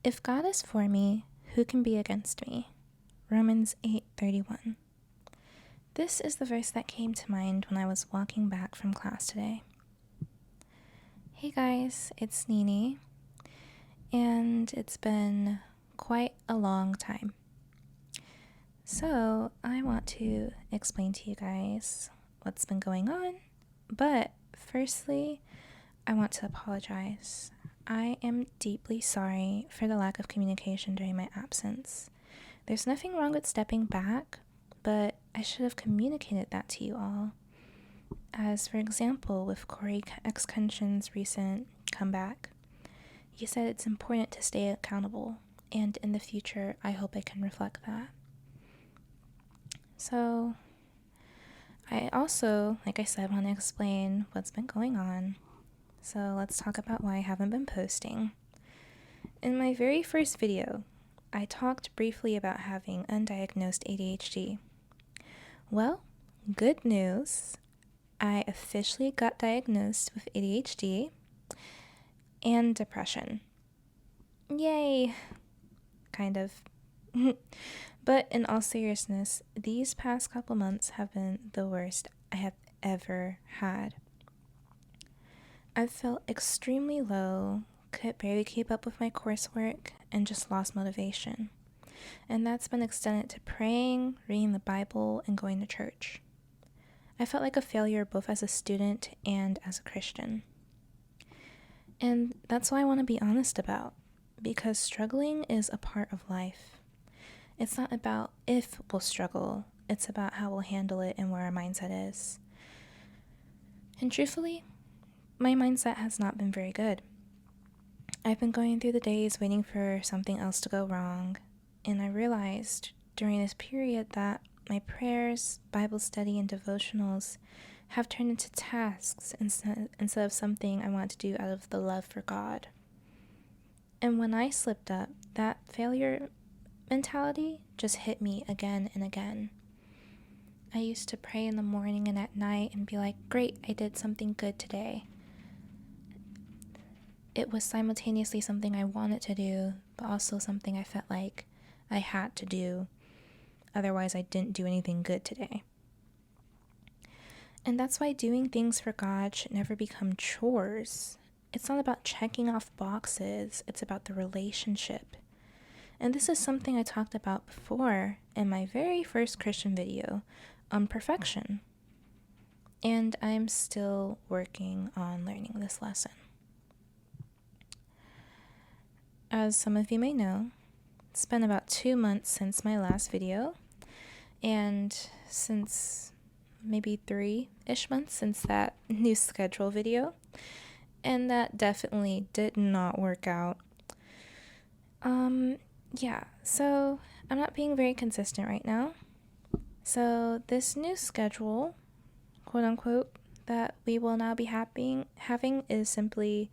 If God is for me, who can be against me? Romans 8:31. This is the verse that came to mind when I was walking back from class today. Hey guys, it's Nini, and it's been quite a long time. So I want to explain to you guys what's been going on, but firstly, I want to apologize. I am deeply sorry for the lack of communication during my absence. There's nothing wrong with stepping back, but I should have communicated that to you all. As for example, with Corey X Kenshin's recent comeback, he said it's important to stay accountable, and in the future, I hope I can reflect that. So, I also, like I said, want to explain what's been going on. So let's talk about why I haven't been posting. In my very first video, I talked briefly about having undiagnosed ADHD. Well, good news. I officially got diagnosed with ADHD and depression. Yay! Kind of. But in all seriousness, these past couple months have been the worst I have ever had. I've felt extremely low, could barely keep up with my coursework, and just lost motivation. And that's been extended to praying, reading the Bible, and going to church. I felt like a failure both as a student and as a Christian. And that's what I want to be honest about, because struggling is a part of life. It's not about if we'll struggle, it's about how we'll handle it and where our mindset is. And truthfully, my mindset has not been very good. I've been going through the days waiting for something else to go wrong, and I realized during this period that my prayers, Bible study, and devotionals have turned into tasks instead of something I want to do out of the love for God. And when I slipped up, that failure mentality just hit me again and again. I used to pray in the morning and at night and be like, great, I did something good today. It was simultaneously something I wanted to do, but also something I felt like I had to do. Otherwise, I didn't do anything good today. And that's why doing things for God should never become chores. It's not about checking off boxes, it's about the relationship. And this is something I talked about before in my very first Christian video on perfection. And I'm still working on learning this lesson. As some of you may know, it's been about 2 months since my last video, and since maybe 3-ish months since that new schedule video, and that definitely did not work out. So I'm not being very consistent right now. So this new schedule, quote unquote, that we will now be having is simply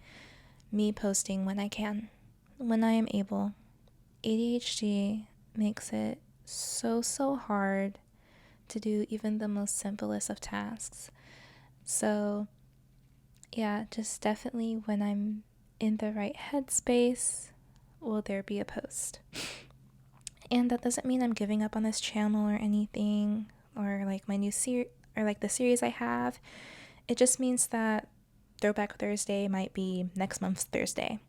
me posting when I can, when I am able. ADHD makes it so hard to do even the most simplest of tasks. So yeah, just definitely when I'm in the right headspace, will there be a post. And that doesn't mean I'm giving up on this channel or anything, or like my new series, or like the series I have. It just means that Throwback Thursday might be next month's Thursday,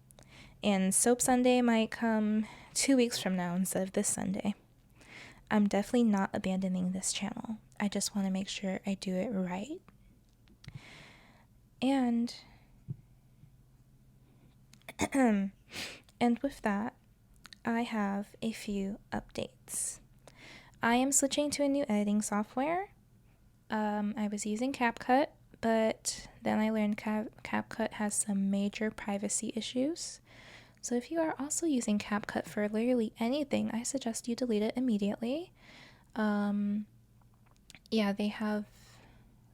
and Soap Sunday might come 2 weeks from now instead of this Sunday. I'm definitely not abandoning this channel. I just want to make sure I do it right. And with that, I have a few updates. I am switching to a new editing software. I was using CapCut, but then I learned CapCut has some major privacy issues. So if you are also using CapCut for literally anything, I suggest you delete it immediately. They have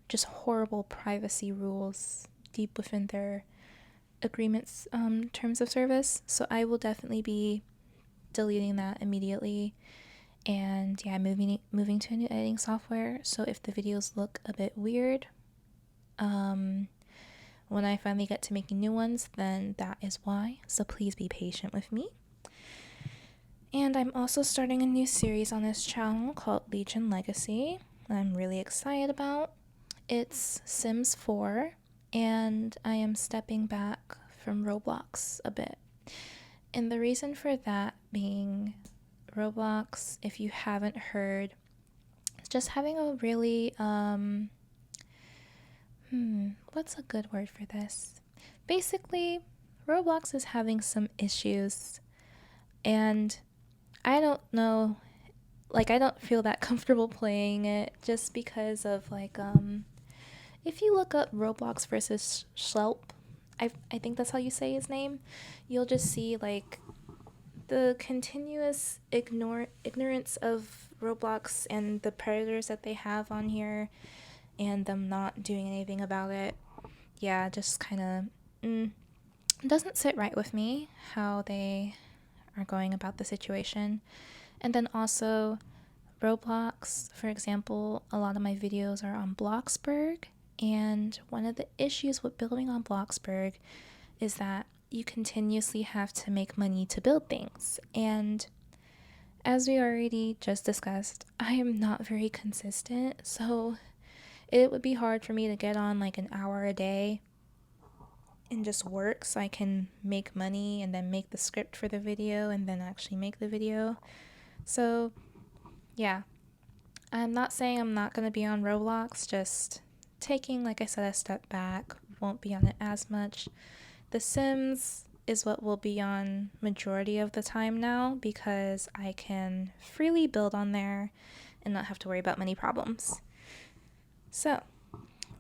just horrible privacy rules deep within their agreements, terms of service. So I will definitely be deleting that immediately. And moving to a new editing software. So if the videos look a bit weird, when I finally get to making new ones, then that is why. So please be patient with me. And I'm also starting a new series on this channel called Legion Legacy that I'm really excited about. It's Sims 4, and I am stepping back from Roblox a bit. And the reason for that being, Roblox, if you haven't heard, is just having a really, what's a good word for this? Basically, Roblox is having some issues, and I don't know, like, I don't feel that comfortable playing it just because of, like, if you look up Roblox versus Schlepp, I think that's how you say his name, you'll just see, like, the continuous ignorance of Roblox and the predators that they have on here and them not doing anything about it. Yeah, just kind of doesn't sit right with me how they are going about the situation. And then also Roblox, for example, a lot of my videos are on Bloxburg, and one of the issues with building on Bloxburg is that you continuously have to make money to build things. And as we already just discussed, I am not very consistent, so it would be hard for me to get on like an hour a day and just work so I can make money and then make the script for the video and then actually make the video. So yeah, I'm not saying I'm not going to be on Roblox, just taking, like I said, a step back, won't be on it as much. The Sims is what will be on majority of the time now because I can freely build on there and not have to worry about many problems. So,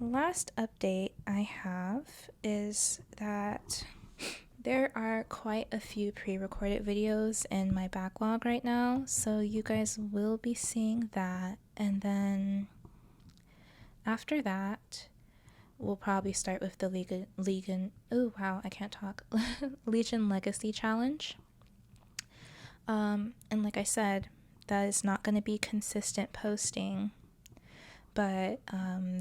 last update I have is that there are quite a few pre-recorded videos in my backlog right now, so you guys will be seeing that, and then after that we'll probably start with the Legion Legacy Challenge. And like I said, that is not going to be consistent posting, but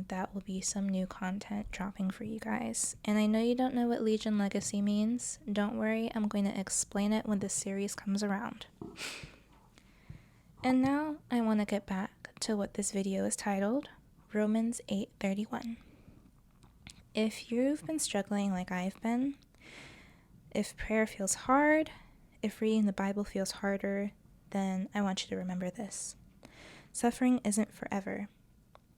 that will be some new content dropping for you guys. And I know you don't know what Legion Legacy means. Don't worry, I'm going to explain it when the series comes around. And now I want to get back to what this video is titled, Romans 8:31. If you've been struggling like I've been, if prayer feels hard, if reading the Bible feels harder, then I want you to remember this. Suffering isn't forever.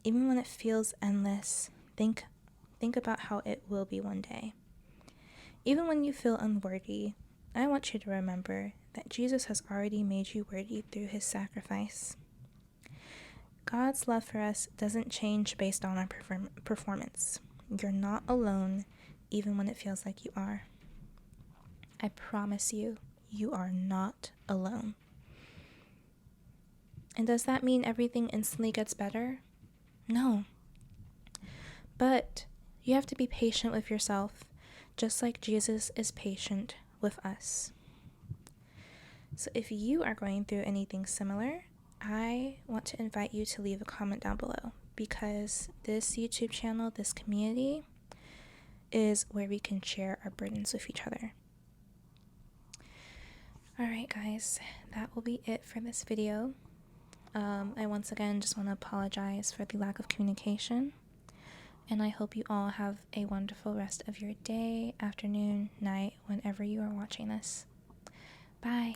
Even when it feels endless, think about how it will be one day. Even when you feel unworthy, I want you to remember that Jesus has already made you worthy through his sacrifice. God's love for us doesn't change based on our performance. You're not alone, even when it feels like you are. I promise you, you are not alone. And does that mean everything instantly gets better? No. But you have to be patient with yourself, just like Jesus is patient with us. So if you are going through anything similar, I want to invite you to leave a comment down below, because this YouTube channel, this community, is where we can share our burdens with each other. Alright guys, that will be it for this video. I once again just want to apologize for the lack of communication, and I hope you all have a wonderful rest of your day, afternoon, night, whenever you are watching this. Bye!